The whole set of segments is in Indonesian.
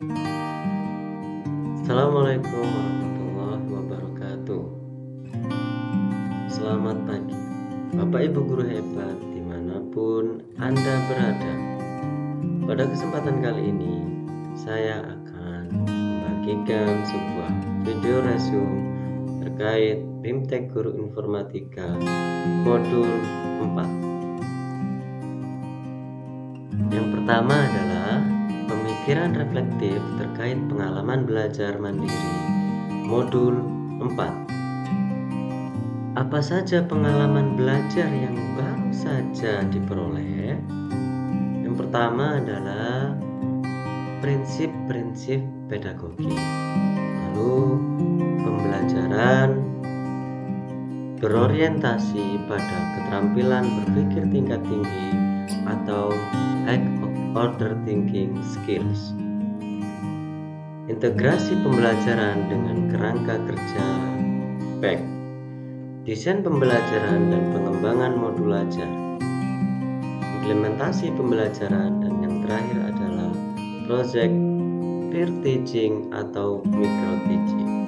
Assalamualaikum warahmatullahi wabarakatuh. Selamat pagi, Bapak Ibu guru hebat dimanapun Anda berada. Pada kesempatan kali ini, saya akan membagikan sebuah video resume terkait BIMTEK Guru Informatika Modul 4. Yang pertama adalah pemikiran reflektif terkait pengalaman belajar mandiri Modul 4. Apa saja pengalaman belajar yang baru saja diperoleh? Yang pertama adalah prinsip-prinsip pedagogi. Lalu pembelajaran berorientasi pada keterampilan berpikir tingkat tinggi atau high order thinking skills. Integrasi pembelajaran dengan kerangka kerja PEK. Desain pembelajaran dan pengembangan modul ajar. Implementasi pembelajaran, dan yang terakhir adalah project peer teaching atau micro teaching.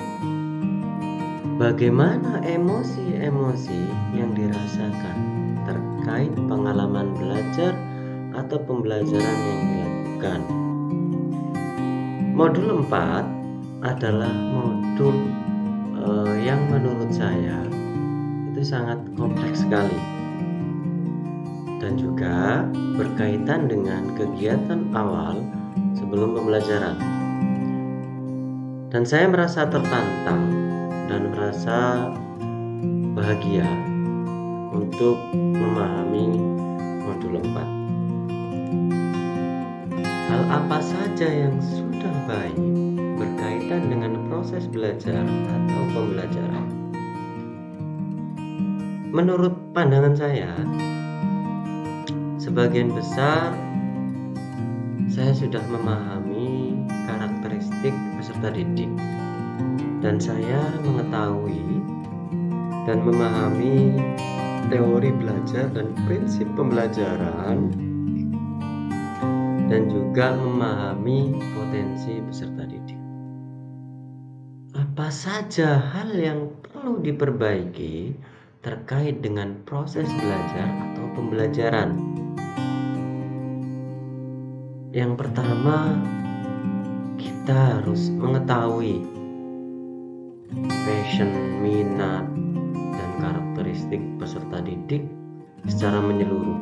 Bagaimana emosi-emosi yang dirasakan terkait pengalaman belajar atau pembelajaran yang dilakukan? Modul 4 adalah modul yang menurut saya itu sangat kompleks sekali dan juga berkaitan dengan kegiatan awal sebelum pembelajaran. Dan saya merasa tertantang dan merasa bahagia untuk memahami modul 4. Hal apa saja yang sudah baik berkaitan dengan proses belajar atau pembelajaran? Menurut pandangan saya, sebagian besar saya sudah memahami karakteristik peserta didik, dan saya mengetahui dan memahami teori belajar dan prinsip pembelajaran, dan juga memahami potensi peserta didik. Apa saja hal yang perlu diperbaiki terkait dengan proses belajar atau pembelajaran? Yang pertama, kita harus mengetahui passion, minat, dan karakteristik peserta didik secara menyeluruh.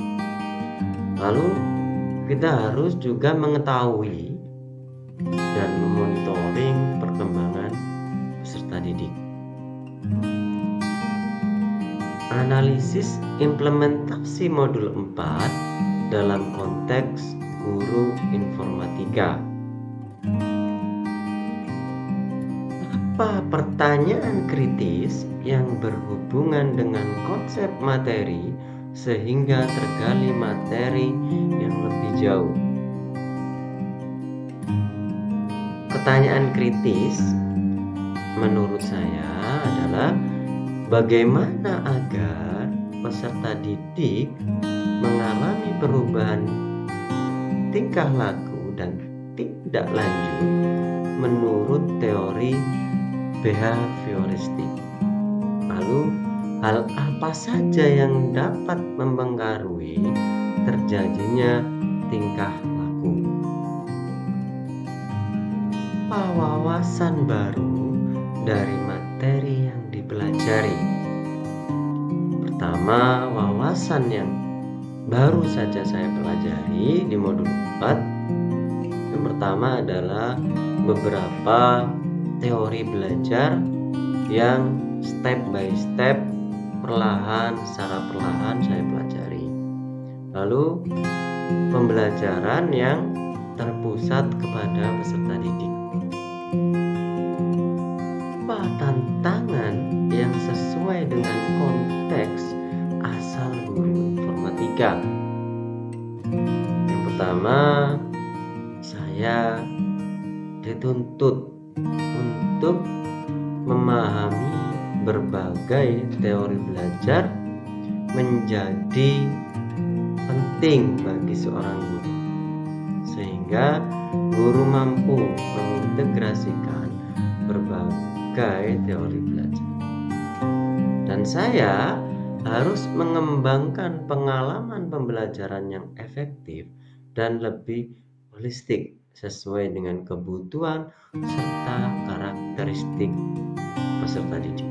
Lalu kita harus juga mengetahui dan memonitoring perkembangan peserta didik. Analisis implementasi modul 4 dalam konteks guru informatika. Apa pertanyaan kritis yang berhubungan dengan konsep materi sehingga tergali materi yang lebih jauh? Pertanyaan kritis menurut saya adalah bagaimana agar peserta didik mengalami perubahan tingkah laku dan tindak lanjut menurut teori behavioristik. Lalu hal apa saja yang dapat mempengaruhi terjadinya tingkah laku? Wawasan baru dari materi yang dipelajari. Pertama, wawasan yang baru saja saya pelajari di modul 4. Yang pertama adalah beberapa teori belajar yang step by step, secara perlahan saya pelajari. Lalu pembelajaran yang terpusat kepada peserta didik. Apa tantangan yang sesuai dengan konteks asal guru informatika? Yang pertama, saya dituntut untuk memahami berbagai teori belajar menjadi penting bagi seorang guru, sehingga guru mampu mengintegrasikan berbagai teori belajar. Dan saya harus mengembangkan pengalaman pembelajaran yang efektif dan lebih holistik sesuai dengan kebutuhan serta karakteristik peserta didik.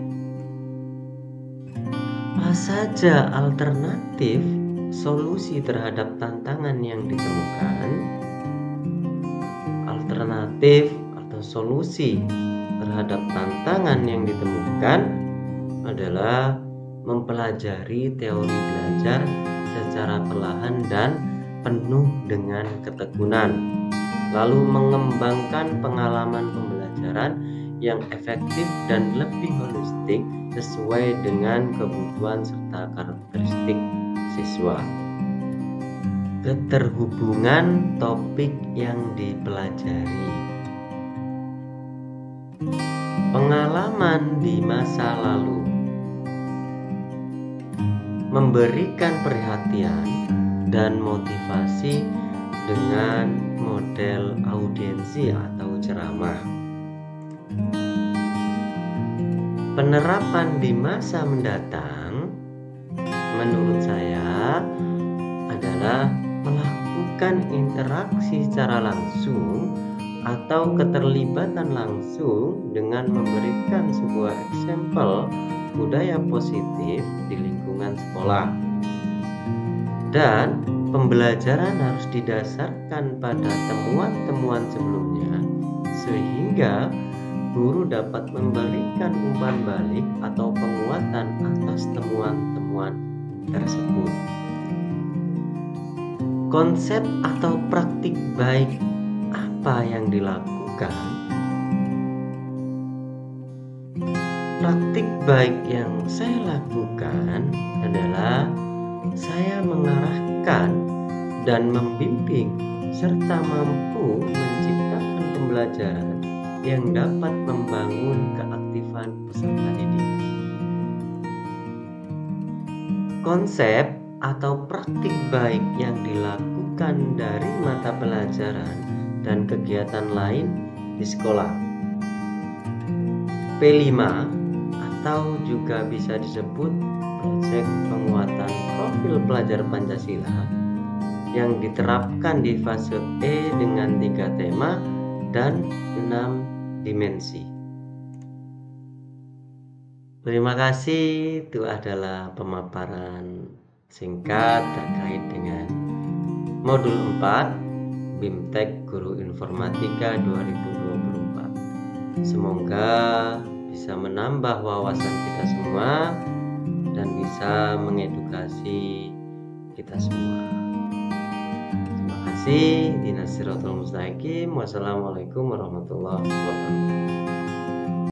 Apa saja alternatif solusi terhadap tantangan yang ditemukan? Alternatif atau solusi terhadap tantangan yang ditemukan adalah mempelajari teori belajar secara perlahan dan penuh dengan ketekunan, lalu mengembangkan pengalaman pembelajaran yang efektif dan lebih holistik sesuai dengan kebutuhan serta karakteristik siswa. Keterhubungan topik yang dipelajari. Pengalaman di masa lalu memberikan perhatian dan motivasi dengan model audiensi atau ceramah. Penerapan di masa mendatang menurut saya adalah melakukan interaksi secara langsung atau keterlibatan langsung dengan memberikan sebuah eksempel budaya positif di lingkungan sekolah. Dan pembelajaran harus didasarkan pada temuan-temuan sebelumnya sehingga guru dapat memberikan umpan balik atau penguatan atas temuan-temuan tersebut. Konsep atau praktik baik apa yang dilakukan? Praktik baik yang saya lakukan adalah saya mengarahkan dan membimbing serta mampu menciptakan pembelajaran yang dapat membangun keaktifan peserta didik. Konsep atau praktik baik yang dilakukan dari mata pelajaran dan kegiatan lain di sekolah. P5 atau juga bisa disebut proyek penguatan profil pelajar Pancasila yang diterapkan di fase E dengan 3 tema dan 6 dimensi. Terima kasih, itu adalah pemaparan singkat terkait dengan modul 4 BIMTEK Guru Informatika 2024. Semoga bisa menambah wawasan kita semua dan bisa mengedukasi kita semua. Terima kasih. Dinasiratul Mustaqim. Wassalamualaikum warahmatullahi wabarakatuh.